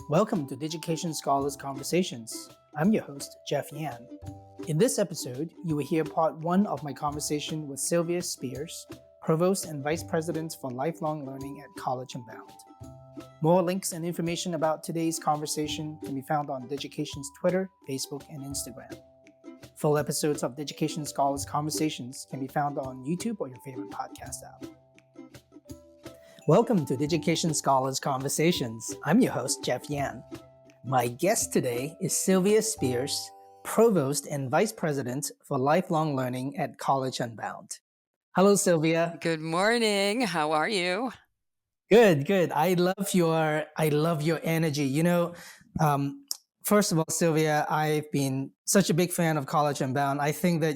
Welcome to Digication Scholars Conversations. I'm your host, Jeff Yan. In this episode, you will hear part one of my conversation with Sylvia Spears, Provost and Vice President for Lifelong Learning at College Unbound. More links and information about today's conversation can be found on Digication's Twitter, Facebook, and Instagram. Full episodes of Digication Scholars Conversations can be found on YouTube or your favorite podcast app. Welcome to Digication Scholars Conversations. I'm your host, Jeff Yan. My guest today is Sylvia Spears, Provost and Vice President for Lifelong Learning at College Unbound. Hello, Sylvia. Good morning. How are you? Good. I love your energy. First of all, Sylvia, I've been such a big fan of College Unbound. I think that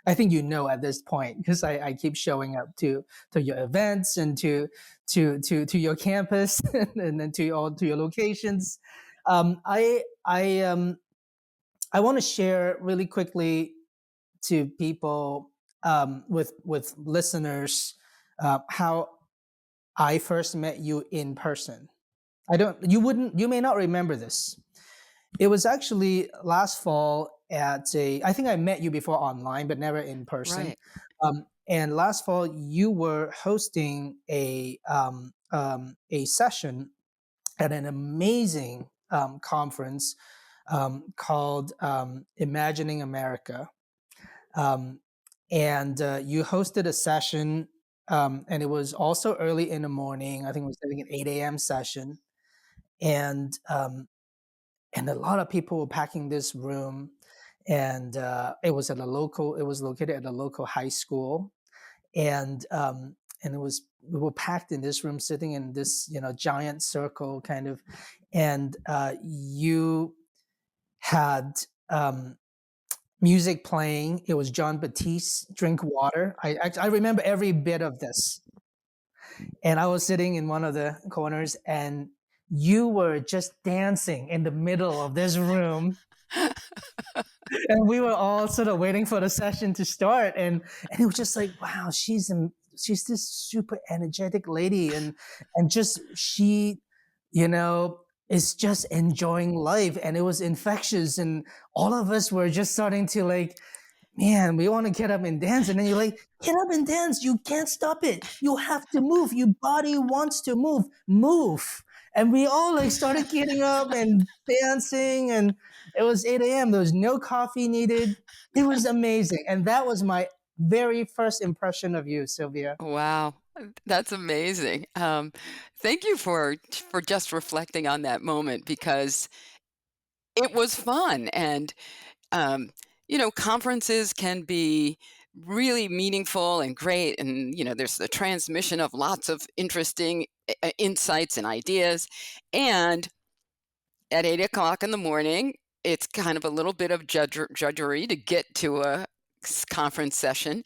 I think you know at this point because I keep showing up to your events and to your campus and then to your locations. I want to share really quickly to people with listeners how I first met you in person. You may not remember this. It was actually last fall I think I met you before online, but never in person. Right. And last fall, you were hosting a session at an amazing conference called Reimagining America. And you hosted a session, and it was also early in the morning. I think it was an 8 a.m. session. And a lot of people were packing this room. And it was located at a local high school, and we were packed in this room, sitting in this giant circle kind of, and you had music playing. It was John Baptiste's "Drink Water." I remember every bit of this, and I was sitting in one of the corners, and you were just dancing in the middle of this room. And we were all sort of waiting for the session to start, and it was just like, wow, she's this super energetic lady, and just she, is just enjoying life, and it was infectious, and all of us were just starting to like, man, we want to get up and dance, and then you're like, get up and dance, you can't stop it, you have to move, your body wants to move. And we all like started getting up and dancing, and it was 8 a.m. There was no coffee needed. It was amazing. And that was my very first impression of you, Sylvia. Wow. That's amazing. Thank you for just reflecting on that moment, because it was fun. And, conferences can be really meaningful and great. And, there's the transmission of lots of interesting insights and ideas. And at 8 o'clock in the morning, it's kind of a little bit of drudgery to get to a conference session.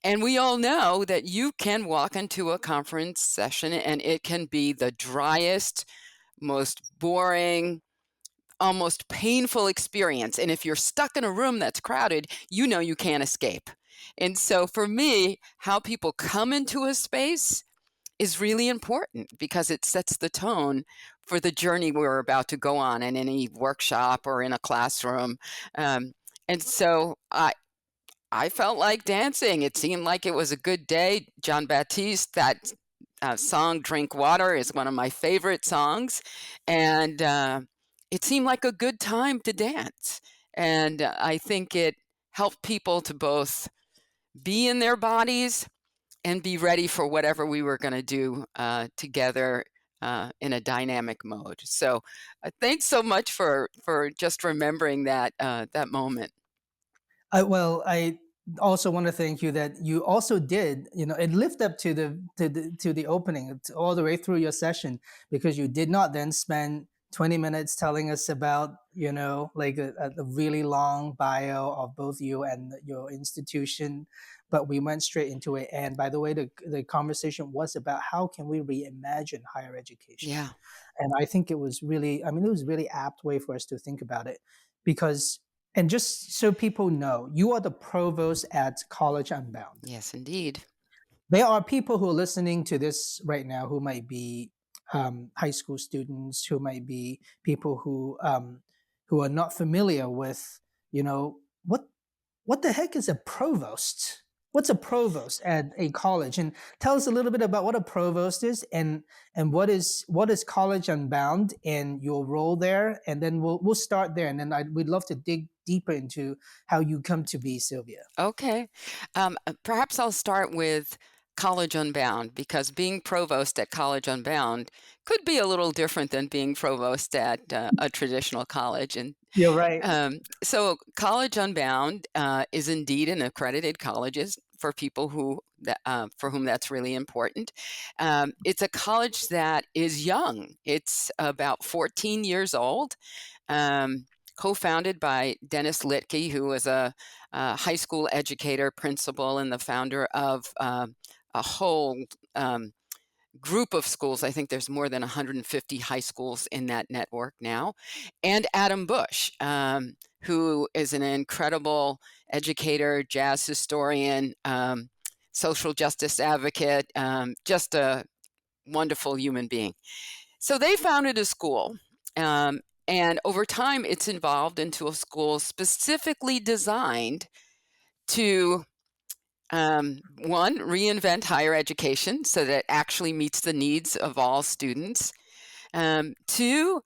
And we all know that you can walk into a conference session and it can be the driest, most boring, almost painful experience. And if you're stuck in a room that's crowded, you can't escape. And so for me, how people come into a space is really important, because it sets the tone for the journey we're about to go on in any workshop or in a classroom. And so I felt like dancing. It seemed like it was a good day. John Baptiste, that song "Drink Water" is one of my favorite songs, and it seemed like a good time to dance. And I think it helped people to both be in their bodies and be ready for whatever we were going to do together in a dynamic mode. So thanks so much for just remembering that moment. I also want to thank you that you also did, it lived up to the opening all the way through your session, because you did not then spend 20 minutes telling us about, like a really long bio of both you and your institution, but we went straight into it. And by the way, the conversation was about how can we reimagine higher education? Yeah. And I think it was really apt way for us to think about it, because, and just so people know, you are the provost at College Unbound. Yes, indeed. There are people who are listening to this right now who might be high school students, who might be people who are not familiar with, you know, what the heck is a provost? What's a provost at a college? And tell us a little bit about what a provost is, and what is College Unbound and your role there, and then we'll start there, and then we'd love to dig deeper into how you come to be Sylvia. Okay. Perhaps I'll start with College Unbound, because being provost at College Unbound could be a little different than being provost at a traditional college. And You're right. so College Unbound is indeed an accredited college for people for whom that's really important. It's a college that is young. It's about 14 years old. Co-founded by Dennis Litke, who was a high school educator, principal, and the founder of a whole group of schools. I think there's more than 150 high schools in that network now. And Adam Bush, who is an incredible educator, jazz historian, social justice advocate, just a wonderful human being. So they founded a school. And over time, it's evolved into a school specifically designed to, one, reinvent higher education so that it actually meets the needs of all students. Two,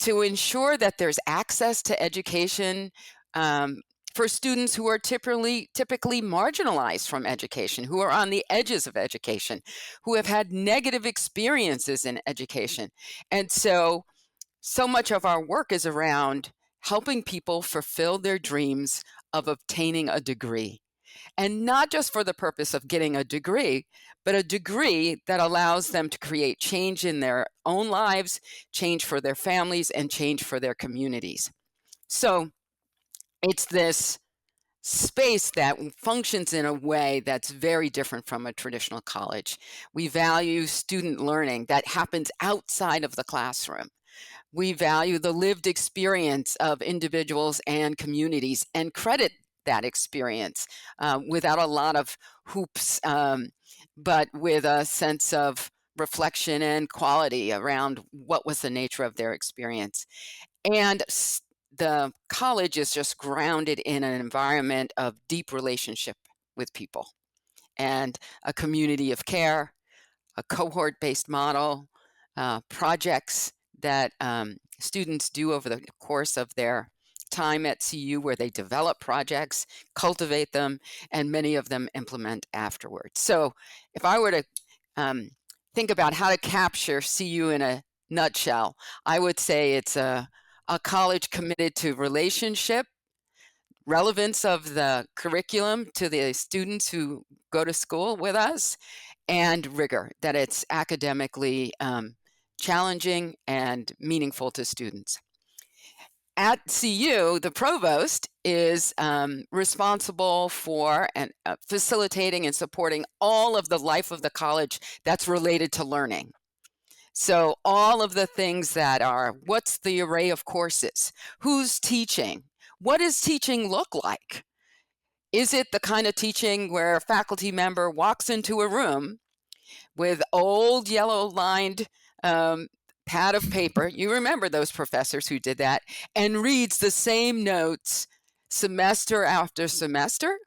to ensure that there's access to education for students who are typically marginalized from education, who are on the edges of education, who have had negative experiences in education. And so much of our work is around helping people fulfill their dreams of obtaining a degree. And not just for the purpose of getting a degree, but a degree that allows them to create change in their own lives, change for their families, and change for their communities. So it's this space that functions in a way that's very different from a traditional college. We value student learning that happens outside of the classroom. We value the lived experience of individuals and communities and credit that experience without a lot of hoops, but with a sense of reflection and quality around what was the nature of their experience. And the college is just grounded in an environment of deep relationship with people and a community of care, a cohort-based model, projects that students do over the course of their time at CU, where they develop projects, cultivate them, and many of them implement afterwards. So if I were to think about how to capture CU in a nutshell, I would say it's a college committed to relationship, relevance of the curriculum to the students who go to school with us, and rigor, that it's academically challenging and meaningful to students. At CU, the provost is responsible for and facilitating and supporting all of the life of the college that's related to learning. So all of the things that are, what's the array of courses? Who's teaching? What does teaching look like? Is it the kind of teaching where a faculty member walks into a room with old yellow-lined pad of paper? You remember those professors who did that, and reads the same notes semester after semester?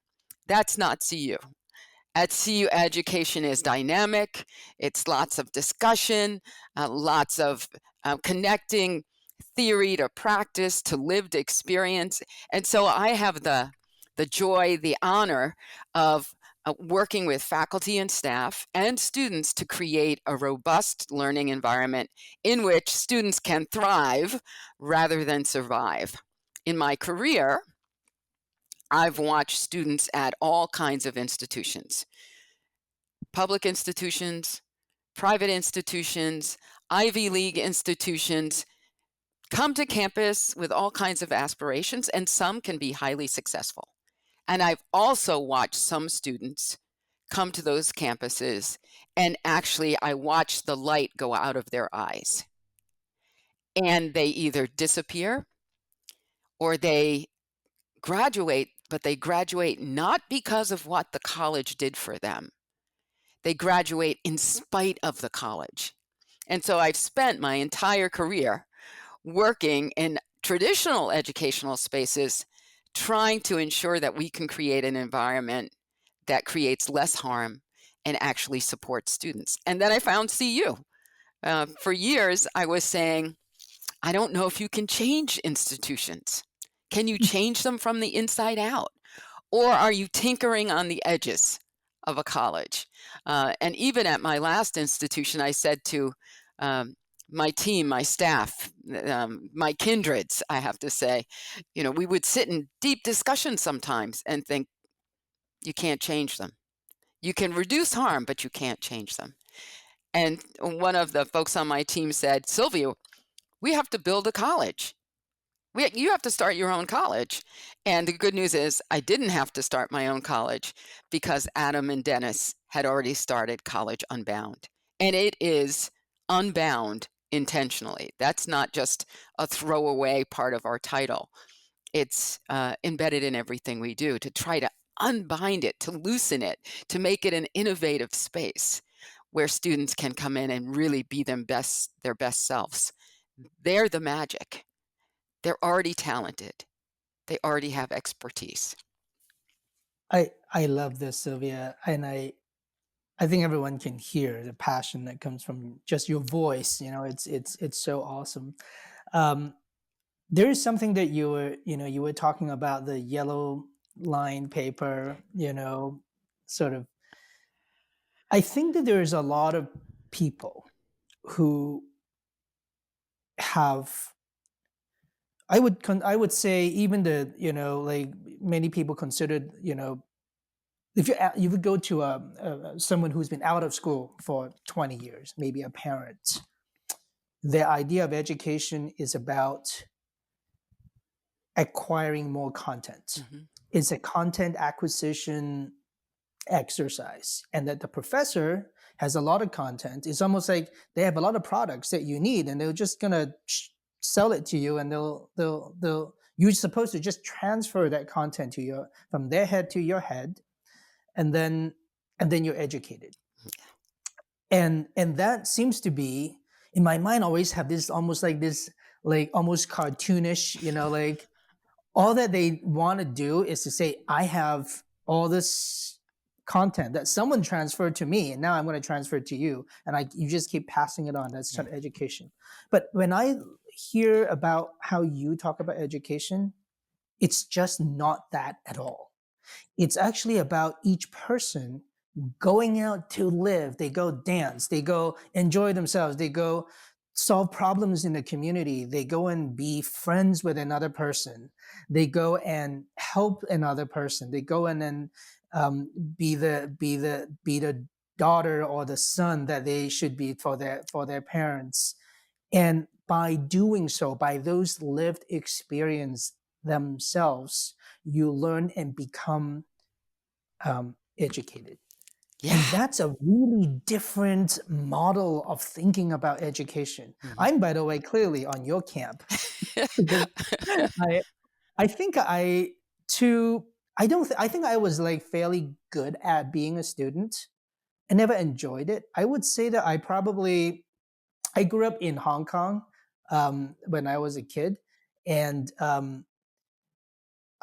That's not CU. At CU, education is dynamic. It's lots of discussion, lots of connecting theory to practice to lived experience. And so I have the joy, the honor of working with faculty and staff and students to create a robust learning environment in which students can thrive rather than survive. In my career, I've watched students at all kinds of institutions, public institutions, private institutions, Ivy League institutions, come to campus with all kinds of aspirations, and some can be highly successful. And I've also watched some students come to those campuses, and actually I watched the light go out of their eyes. And they either disappear or they graduate, but they graduate not because of what the college did for them. They graduate in spite of the college. And so I've spent my entire career working in traditional educational spaces, trying to ensure that we can create an environment that creates less harm and actually supports students. And then I found CU. For years, I was saying, I don't know if you can change institutions. Can you change them from the inside out? Or are you tinkering on the edges of a college? And even at my last institution, I said to my team, my staff, my kindreds, I have to say, we would sit in deep discussion sometimes and think, you can't change them. You can reduce harm, but you can't change them. And one of the folks on my team said, Sylvia, we have to build a college. You have to start your own college. And the good news is I didn't have to start my own college because Adam and Dennis had already started College Unbound. And it is unbound intentionally. That's not just a throwaway part of our title. It's embedded in everything we do to try to unbind it, to loosen it, to make it an innovative space where students can come in and really be their best selves. They're the magic. They're already talented. They already have expertise. I love this, Sylvia, and I think everyone can hear the passion that comes from just your voice. It's so awesome. There is something that you were talking about, the yellow line paper, sort of. I think that there's a lot of people who have, I would say, even like many people considered, if you would go to someone who's been out of school for 20 years, maybe a parent, the idea of education is about acquiring more content. Mm-hmm. It's a content acquisition exercise, and that the professor has a lot of content. It's almost like they have a lot of products that you need, and they're just gonna sell it to you, and you're supposed to just transfer that content from their head to your head, and then you're educated. And that seems to be, in my mind, always have this almost cartoonish, like all that they want to do is to say, I have all this content that someone transferred to me, and now I'm going to transfer it to you, and you just keep passing it on. That's kind of education. But when I hear about how you talk about education, it's just not that at all. It's actually about each person going out to live. They go dance, they go enjoy themselves, they go solve problems in the community, they go and be friends with another person, they go and help another person, they go in and be the daughter or the son that they should be for their parents. And by doing so, by those lived experience themselves, you learn and become educated. Yeah. And that's a really different model of thinking about education. Mm-hmm. I'm, by the way, clearly on your camp. I think I think I was like fairly good at being a student. I never enjoyed it. I would say that I grew up in Hong Kong when I was a kid, and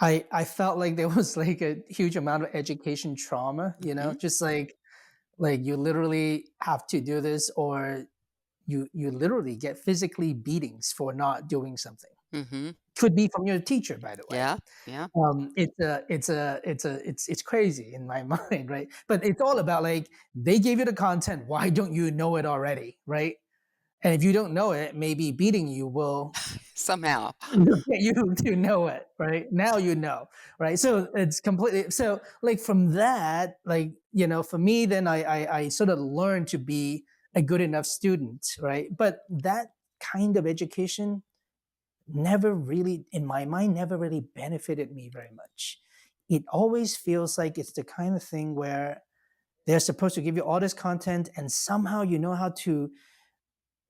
I felt like there was like a huge amount of education trauma, just like you literally have to do this, or you literally get physically beatings for not doing something. Mm-hmm. Could be from your teacher, by the way. Yeah. It's crazy in my mind, right? But it's all about like, they gave you the content. Why don't you know it already, right? And if you don't know it, maybe beating you will somehow get you to know it, right? Now you know, right? So it's completely, so like from that, like, for me, then I sort of learned to be a good enough student, right? But that kind of education never really, in my mind, never really benefited me very much. It always feels like it's the kind of thing where they're supposed to give you all this content, and somehow you know how to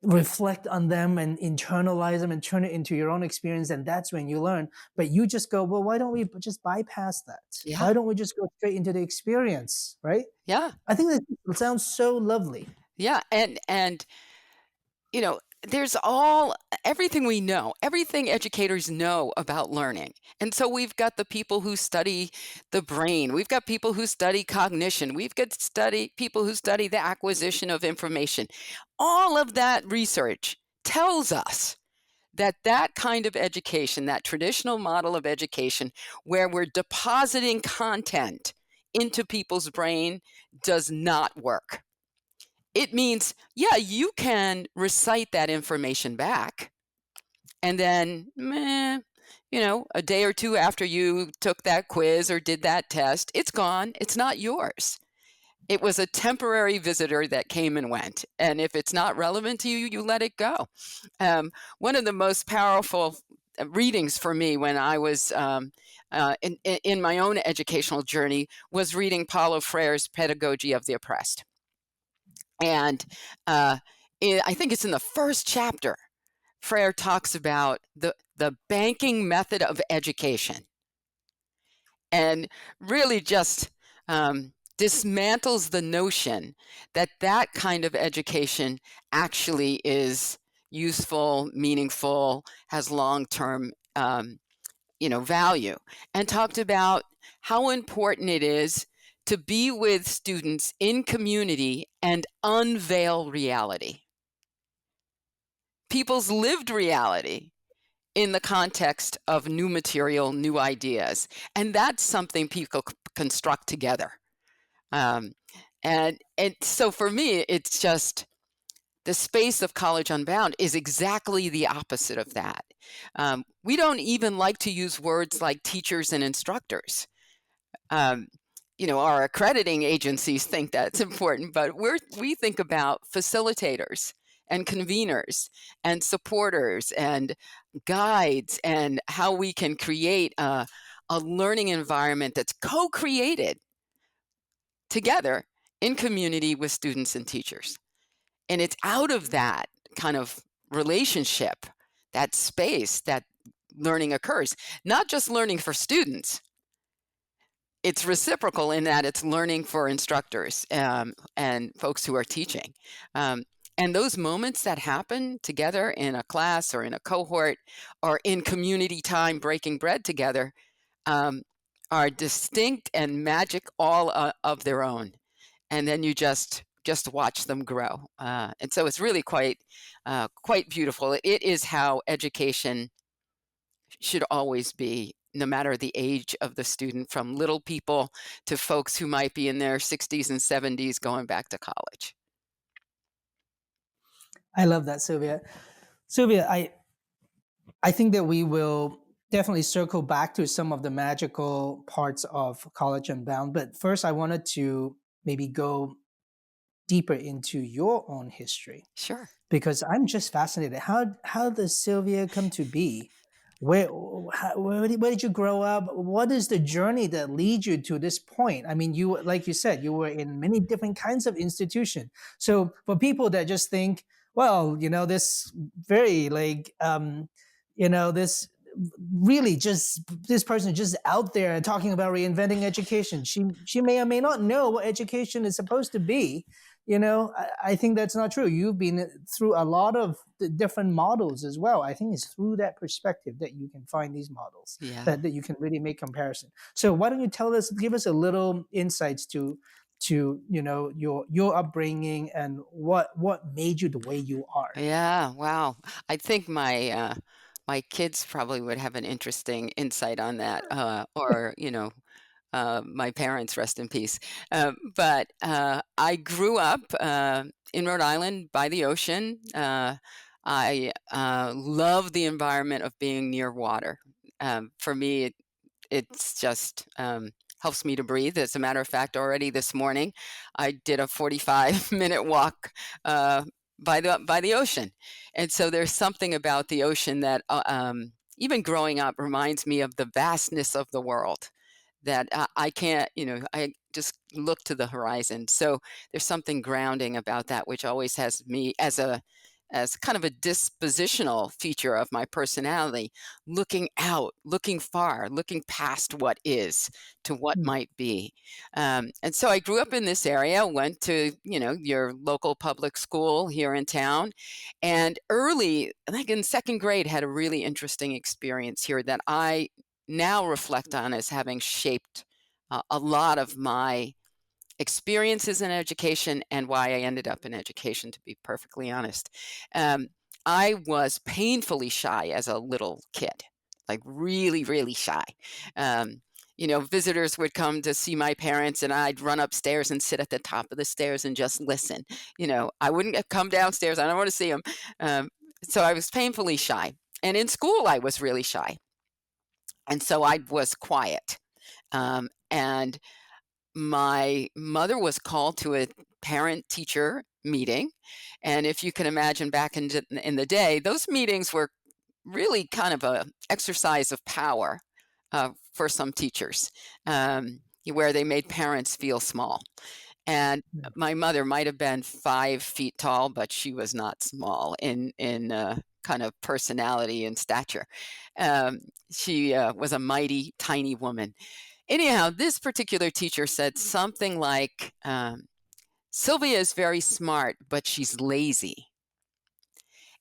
reflect on them and internalize them and turn it into your own experience, and that's when you learn. But you just go, well, why don't we just bypass that? Yeah. Why don't we just go straight into the experience, right? Yeah. I think that sounds so lovely. Yeah. And you know, there's everything we know, everything educators know about learning. And so we've got the people who study the brain, we've got people who study cognition, we've got people who study the acquisition of information. All of that research tells us that that kind of education, that traditional model of education where we're depositing content into people's brain, does not work. It means, yeah, you can recite that information back, and then, a day or two after you took that quiz or did that test, it's gone. It's not yours. It was a temporary visitor that came and went. And if it's not relevant to you, you let it go. One of the most powerful readings for me when I was in my own educational journey was reading Paulo Freire's Pedagogy of the Oppressed. And I think it's in the first chapter, Freire talks about the banking method of education, and really just dismantles the notion that that kind of education actually is useful, meaningful, has long-term value, and talked about how important it is to be with students in community and unveil reality, people's lived reality, in the context of new material, new ideas. And that's something people construct together. And so for me, it's just the space of College Unbound is exactly the opposite of that. We don't even like to use words like teachers and instructors. Our accrediting agencies think that's important, but we think about facilitators and conveners and supporters and guides, and how we can create a learning environment that's co-created together in community with students and teachers. And it's out of that kind of relationship, that space, that learning occurs. Not just learning for students, it's reciprocal in that it's learning for instructors and folks who are teaching. And those moments that happen together in a class or in a cohort or in community time breaking bread together are distinct and magic all of their own. And then you just watch them grow. And so it's really quite beautiful. It is how education should always be, no matter the age of the student, from little people to folks who might be in their 60s and 70s going back to college. I love that, Sylvia. Sylvia, I think that we will definitely circle back to some of the magical parts of College Unbound. But first, I wanted to maybe go deeper into your own history, Sure. because I'm just fascinated. How does Sylvia come to be? Where did you grow up? What is the journey that leads you to this point? I mean, you, like you said, you were in many different kinds of institutions. So for people that just think, well, this very this really just this person just out there talking about reinventing education. She may or may not know what education is supposed to be. I think that's not true. You've been through a lot of the different models as well. I think it's through that perspective that you can find these models, Yeah. that you can really make comparison. So why don't you give us a little insights to your upbringing and what made you the way you are. Yeah. Wow. I think my kids probably would have an interesting insight on that, or my parents, rest in peace. But I grew up in Rhode Island by the ocean. I love the environment of being near water. For me, it's just helps me to breathe. As a matter of fact, already this morning, I did a 45-minute walk by the ocean, and so there's something about the ocean that even growing up reminds me of the vastness of the world, that I can't, I just look to the horizon. So there's something grounding about that, which always has me as a as kind of a dispositional feature of my personality, looking out, looking far, looking past what is to what Mm. might be. And so I grew up in this area, went to, your local public school here in town, and early, like in second grade, had a really interesting experience here that I now reflect on as having shaped a lot of my experiences in education and why I ended up in education, to be perfectly honest. Um, I was painfully shy as a little kid, like really, really shy. Visitors would come to see my parents, and I'd run upstairs and sit at the top of the stairs and just listen. I wouldn't come downstairs. I don't want to see them. So I was painfully shy. And in school, I was really shy. And so I was quiet. And my mother was called to a parent-teacher meeting, and if you can imagine back in the day, those meetings were really kind of a exercise of power for some teachers, where they made parents feel small. And Yeah. my mother might have been 5 feet tall, but she was not small in kind of personality and stature. She was a mighty tiny woman. Anyhow, this particular teacher said something like, Sylvia is very smart, but she's lazy.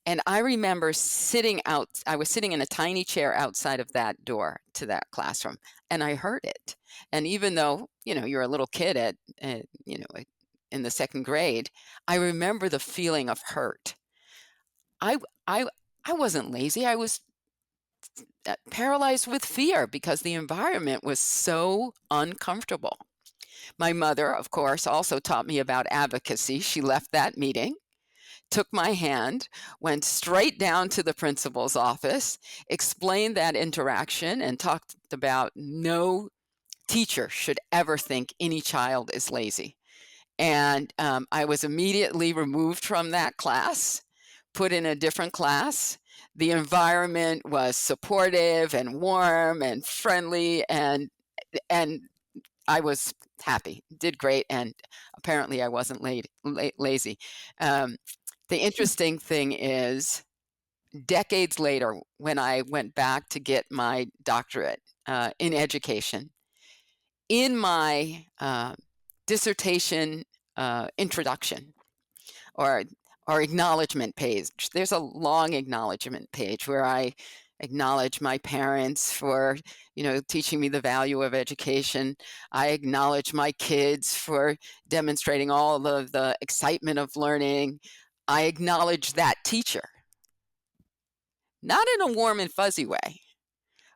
And I remember I was sitting in a tiny chair outside of that door to that classroom, and I heard it. And even though, you're a little kid in the second grade, I remember the feeling of hurt. I, I, I wasn't lazy. I was paralyzed with fear because the environment was so uncomfortable. My mother, of course, also taught me about advocacy. She left that meeting, took my hand, went straight down to the principal's office, explained that interaction, and talked about no teacher should ever think any child is lazy. And I was immediately removed from that class, put in a different class. The environment was supportive and warm and friendly, and I was happy, did great, and apparently I wasn't lazy. Um, the interesting thing is, decades later, when I went back to get my doctorate in education, in my dissertation introduction or acknowledgement page, there's a long acknowledgement page where I acknowledge my parents for teaching me the value of education. I acknowledge my kids for demonstrating all of the excitement of learning. I acknowledge that teacher, not in a warm and fuzzy way,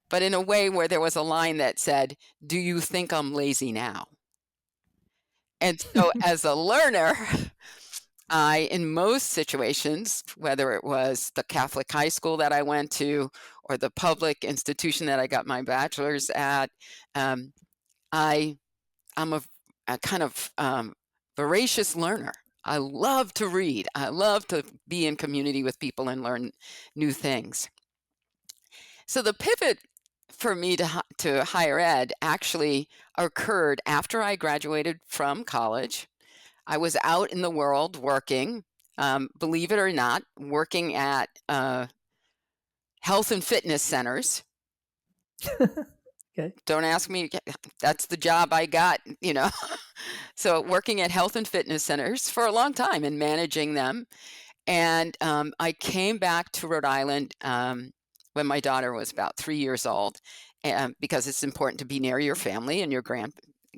but in a way where there was a line that said, "Do you think I'm lazy now?" And so as a learner, in most situations, whether it was the Catholic high school that I went to or the public institution that I got my bachelor's at, um, I'm a kind of voracious learner. I love to read. I love to be in community with people and learn new things. So the pivot for me to higher ed actually occurred after I graduated from college. I was out in the world working, believe it or not, working at health and fitness centers. Okay. Don't ask me, that's the job I got, So working at health and fitness centers for a long time and managing them. And I came back to Rhode Island when my daughter was about 3 years old, because it's important to be near your family and your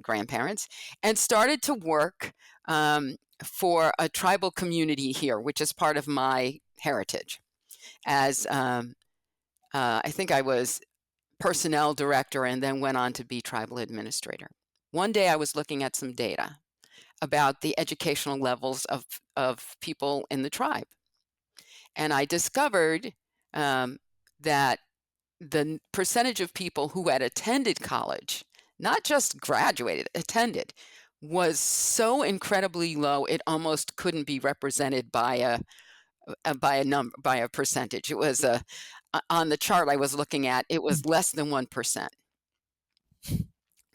grandparents, and started to work for a tribal community here, which is part of my heritage. As I think I was personnel director and then went on to be tribal administrator. One day I was looking at some data about the educational levels of people in the tribe. And I discovered that the percentage of people who had attended college, not just graduated, attended, was so incredibly low it almost couldn't be represented by a percentage. It was on the chart I was looking at, it was less than 1%.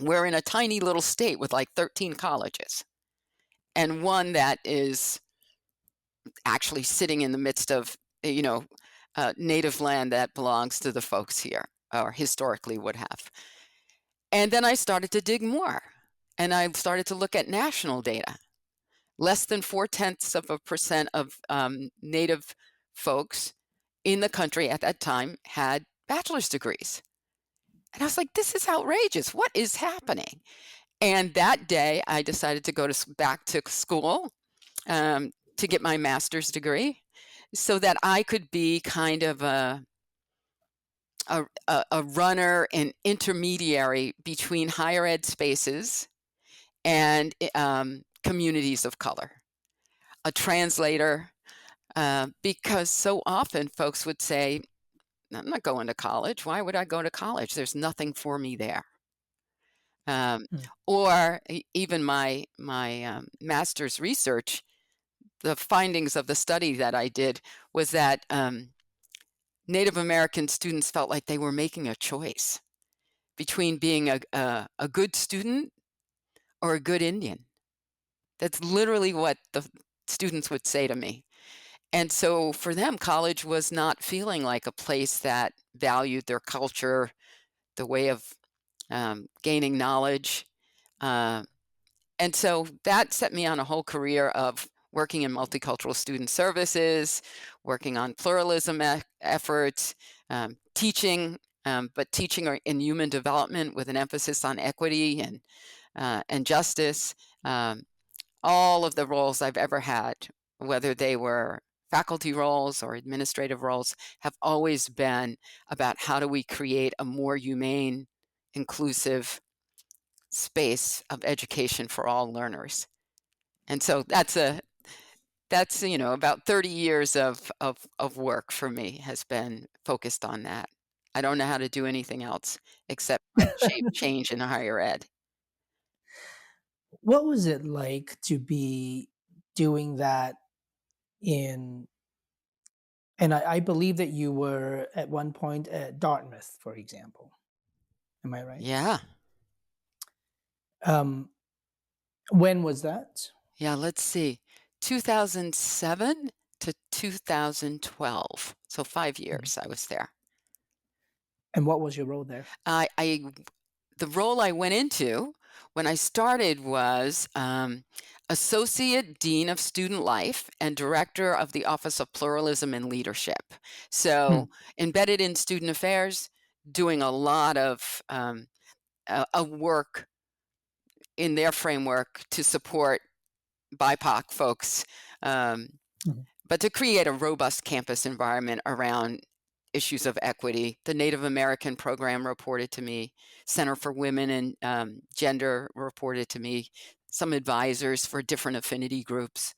We're in a tiny little state with like 13 colleges, and one that is actually sitting in the midst of, you know, native land that belongs to the folks here, or historically would have. And then I started to dig more, and I started to look at national data. Less than 0.4% of Native folks in the country at that time had bachelor's degrees. And I was like, this is outrageous. What is happening? And that day, I decided to go back to school to get my master's degree so that I could be kind of a runner and intermediary between higher ed spaces and communities of color, a translator, because so often folks would say, I'm not going to college. Why would I go to college? There's nothing for me there. Mm. Or even my master's research, the findings of the study that I did was that Native American students felt like they were making a choice between being a good student or a good Indian. That's literally what the students would say to me. And so for them, college was not feeling like a place that valued their culture, the way of gaining knowledge. And so that set me on a whole career of working in multicultural student services, working on pluralism efforts, teaching, but teaching in human development with an emphasis on equity and justice. All of the roles I've ever had, whether they were faculty roles or administrative roles, have always been about how do we create a more humane, inclusive space of education for all learners. And so that's about 30 years of work for me has been focused on that. I don't know how to do anything else except shape change in higher ed. What was it like to be doing that in, and I believe that you were at one point at Dartmouth, for example. Am I right? Yeah. Um, when was that? Yeah, let's see. 2007 to 2012. So 5 Mhm. years I was there. And what was your role there? The role I went into when I started was Associate Dean of Student Life and Director of the Office of Pluralism and Leadership. Hmm. So embedded in student affairs, doing a lot of work in their framework to support BIPOC folks, um, Mhm. but to create a robust campus environment around issues of equity. The Native American program reported to me, Center for Women and Gender reported to me, some advisors for different affinity groups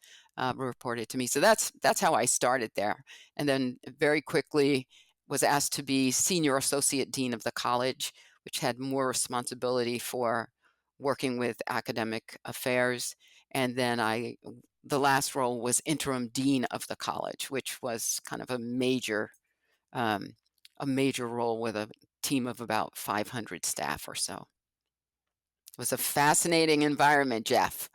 reported to me. So that's how I started there. And then very quickly was asked to be Senior Associate Dean of the college, which had more responsibility for working with academic affairs. And then the last role was interim dean of the college, which was kind of a major role with a team of about 500 staff or so. It was a fascinating environment, Jeff.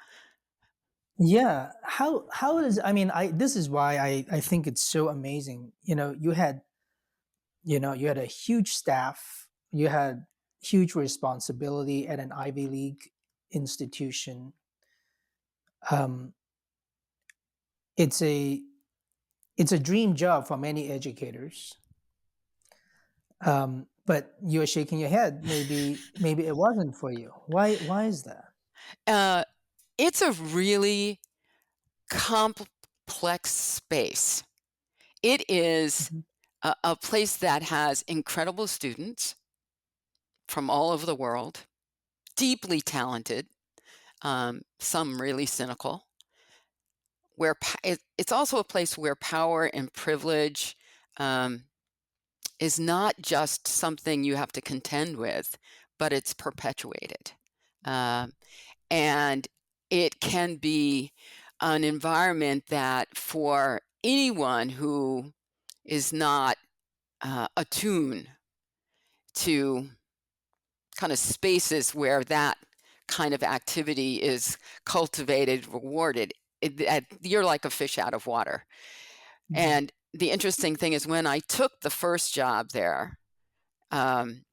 Yeah. How is, I mean, this is why I think it's so amazing. You had a huge staff, you had huge responsibility at an Ivy League institution. Um, it's a it's a dream job for many educators. But you're shaking your head. Maybe it wasn't for you. Why is that? Uh, it's a really complex space. It is Mhm. a place that has incredible students from all over the world, deeply talented, some really cynical, where it's also a place where power and privilege um, is not just something you have to contend with, but it's perpetuated. Um, and it can be an environment that for anyone who is not attuned to kind of spaces where that kind of activity is cultivated, rewarded, you're like a fish out of water. Mhm. And the interesting thing is when I took the first job there, um,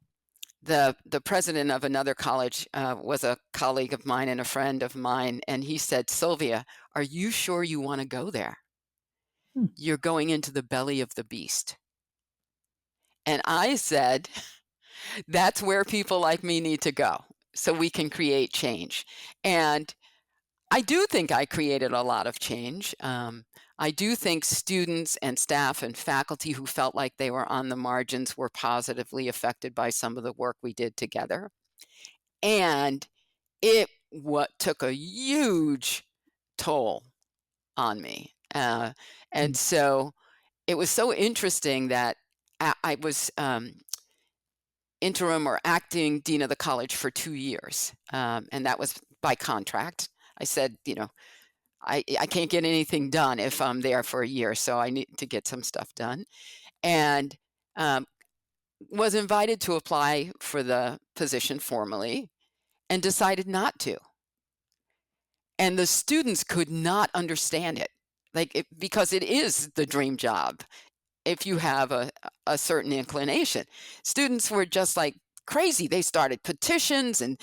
the president of another college was a colleague of mine and a friend of mine, and he said, "Sylvia, are you sure you want to go there? Hmm. You're going into the belly of the beast." And I said, "That's where people like me need to go, so we can create change." And I do think I created a lot of change. I do think students and staff and faculty who felt like they were on the margins were positively affected by some of the work we did together. And it what took a huge toll on me. And Mm. so it was so interesting that I was interim or acting dean of the college for 2 years. And that was by contract. I said, I can't get anything done if I'm there for a year, so I need to get some stuff done. And um, was invited to apply for the position formally and decided not to. And the students could not understand it, because it is the dream job if you have a certain inclination. Students were just like crazy. They started petitions and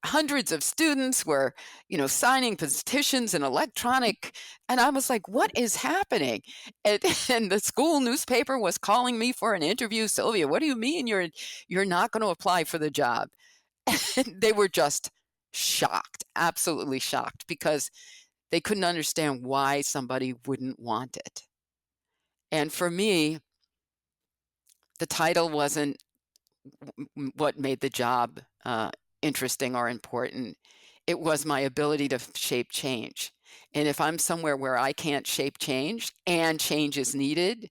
hundreds of students were signing petitions and electronic, and I was like, what is happening? And, and the school newspaper was calling me for an interview. Sylvia, what do you mean you're not going to apply for the job? And they were just shocked, absolutely shocked, because they couldn't understand why somebody wouldn't want it. And for me, the title wasn't what made the job interesting or important. It was my ability to shape change. And if I'm somewhere where I can't shape change and change is needed,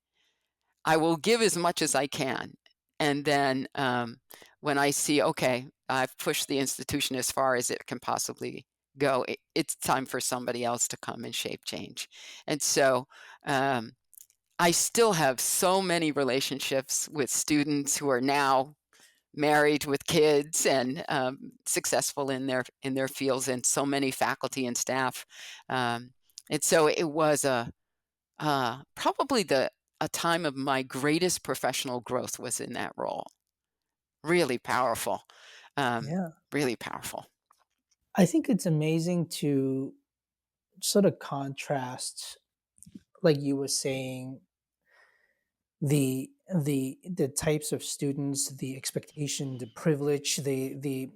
I will give as much as I can. And then when I see, okay, I've pushed the institution as far as it can possibly go, it's time for somebody else to come and shape change. And so I still have so many relationships with students who are now married with kids and successful in their fields, and so many faculty and staff. And so it was probably a time of my greatest professional growth was in that role. Really powerful, Yeah. really powerful. I think it's amazing to sort of contrast, like you were saying, the types of students, the expectation, the privilege, the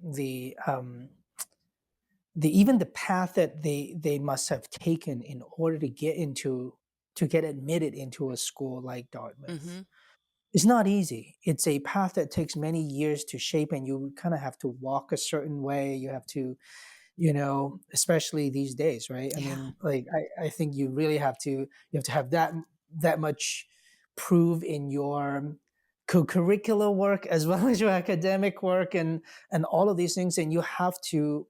even the path that they must have taken in order to get admitted into a school like Dartmouth. Hmm. It's not easy. It's a path that takes many years to shape, and you kind of have to walk a certain way. You have to, especially these days, right? I Yeah. mean, like I think you have to have that much prove in your co-curricular work as well as your academic work and all of these things, and you have to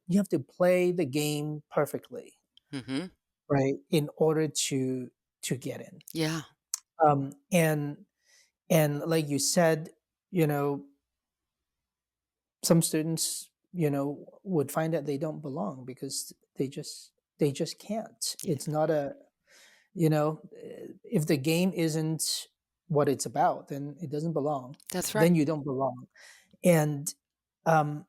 play the game perfectly, Hmm. right, in order to get in. Yeah. And like you said, you know some students would find that they don't belong because they just can't. Yeah. It's not a you know if the game isn't what it's about, then it doesn't belong. That's right. Then you don't belong. And um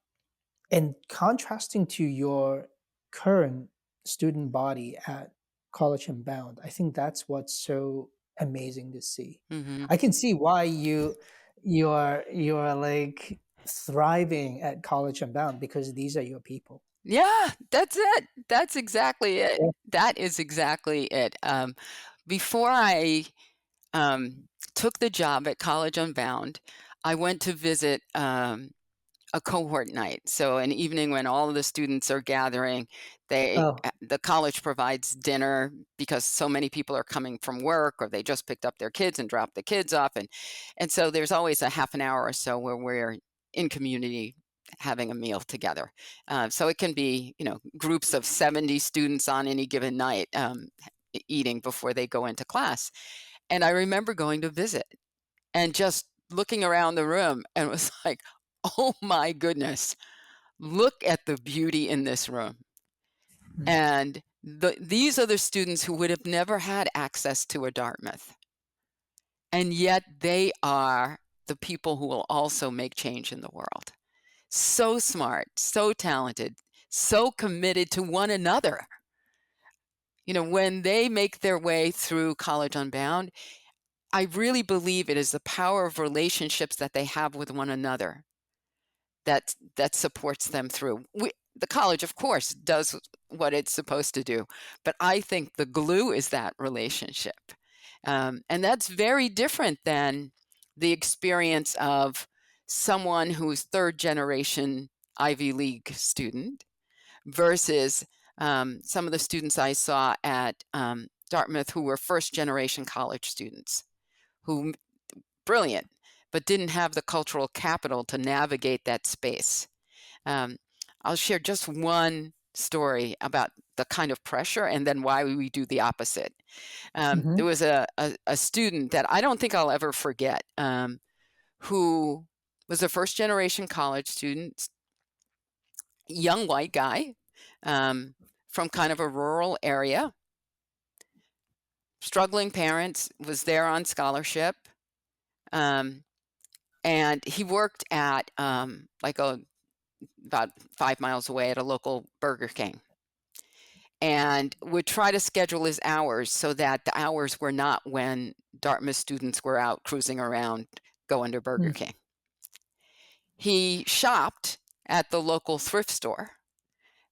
and contrasting to your current student body at College Unbound, I think that's what's so amazing to see. Hmm. I can see why you are like thriving at College Unbound, because these are your people. Yeah, that's it. That's exactly it. Yeah. That is exactly it. Before I took the job at College Unbound, I went to visit a cohort night. So an evening when all of the students are gathering, Oh, the college provides dinner because so many people are coming from work, or they just picked up their kids and dropped the kids off, and so there's always a half an hour or so where we're in community having a meal together. So it can be groups of 70 students on any given night eating before they go into class. And I remember going to visit and just looking around the room and it was like, oh my goodness, look at the beauty in this room. mm, And These are the students who would have never had access to a Dartmouth. And yet they are the people who will also make change in the world. So smart, so talented, so committed to one another. When they make their way through College Unbound, I really believe it is the power of relationships that they have with one another that supports them through. The college, of course, does what it's supposed to do, but I think the glue is that relationship. And that's very different than the experience of someone who's third generation Ivy League student versus some of the students I saw at Dartmouth who were first generation college students, who brilliant, but didn't have the cultural capital to navigate that space. I'll share just one story about the kind of pressure and then why we do the opposite. There was a student that I don't think I'll ever forget, who was a first generation college student, young white guy, from kind of a rural area, struggling parents, was there on scholarship. And he worked at about 5 miles away at a local Burger King, and would try to schedule his hours so that the hours were not when Dartmouth students were out cruising around going to Burger King. He shopped at the local thrift store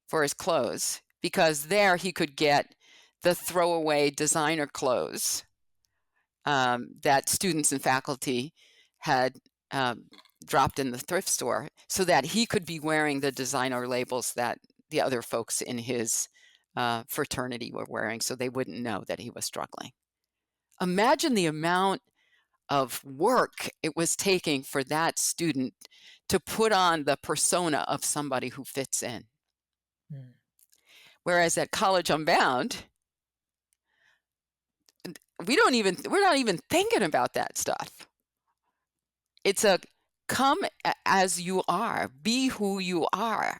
for his clothes because there he could get the throwaway designer clothes that students and faculty had dropped in the thrift store, so that he could be wearing the designer labels that the other folks in his fraternity were wearing, so they wouldn't know that he was struggling. Imagine the amount of work it was taking for that student to put on the persona of somebody who fits in. Whereas at College Unbound, we're not even thinking about that stuff. It's a come as you are, be who you are,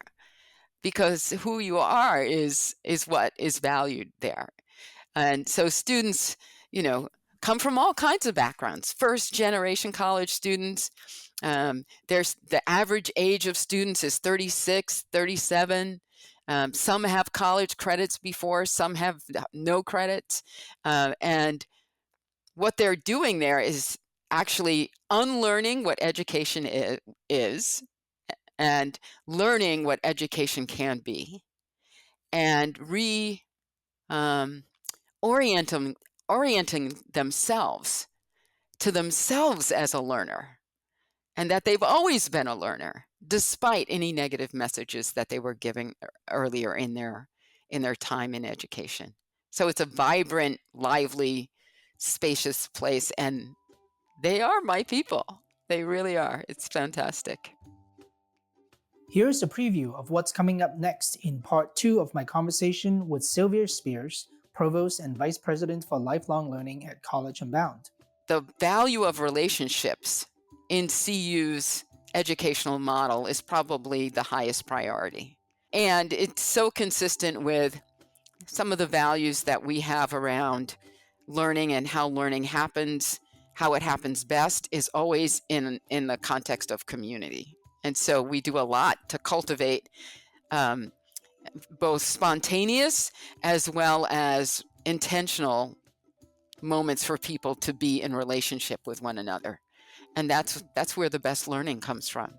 because who you are is what is valued there. And so students, come from all kinds of backgrounds. First generation college students, there's the average age of students is 36, 37. Some have college credits before, some have no credits. And what they're doing there is actually unlearning what education is and learning what education can be, and orienting themselves to themselves as a learner, and that they've always been a learner despite any negative messages that they were giving earlier in their time in education. So it's a vibrant, lively, spacious place, and they are my people. They really are. It's fantastic. Here's a preview of what's coming up next in part 2 of my conversation with Sylvia Spears, Provost and Vice President for Lifelong Learning at College Unbound. The value of relationships in CU's educational model is probably the highest priority. And it's so consistent with some of the values that we have around learning and how learning happens. How it happens best is always in the context of community. And so we do a lot to cultivate both spontaneous as well as intentional moments for people to be in relationship with one another. And that's where the best learning comes from.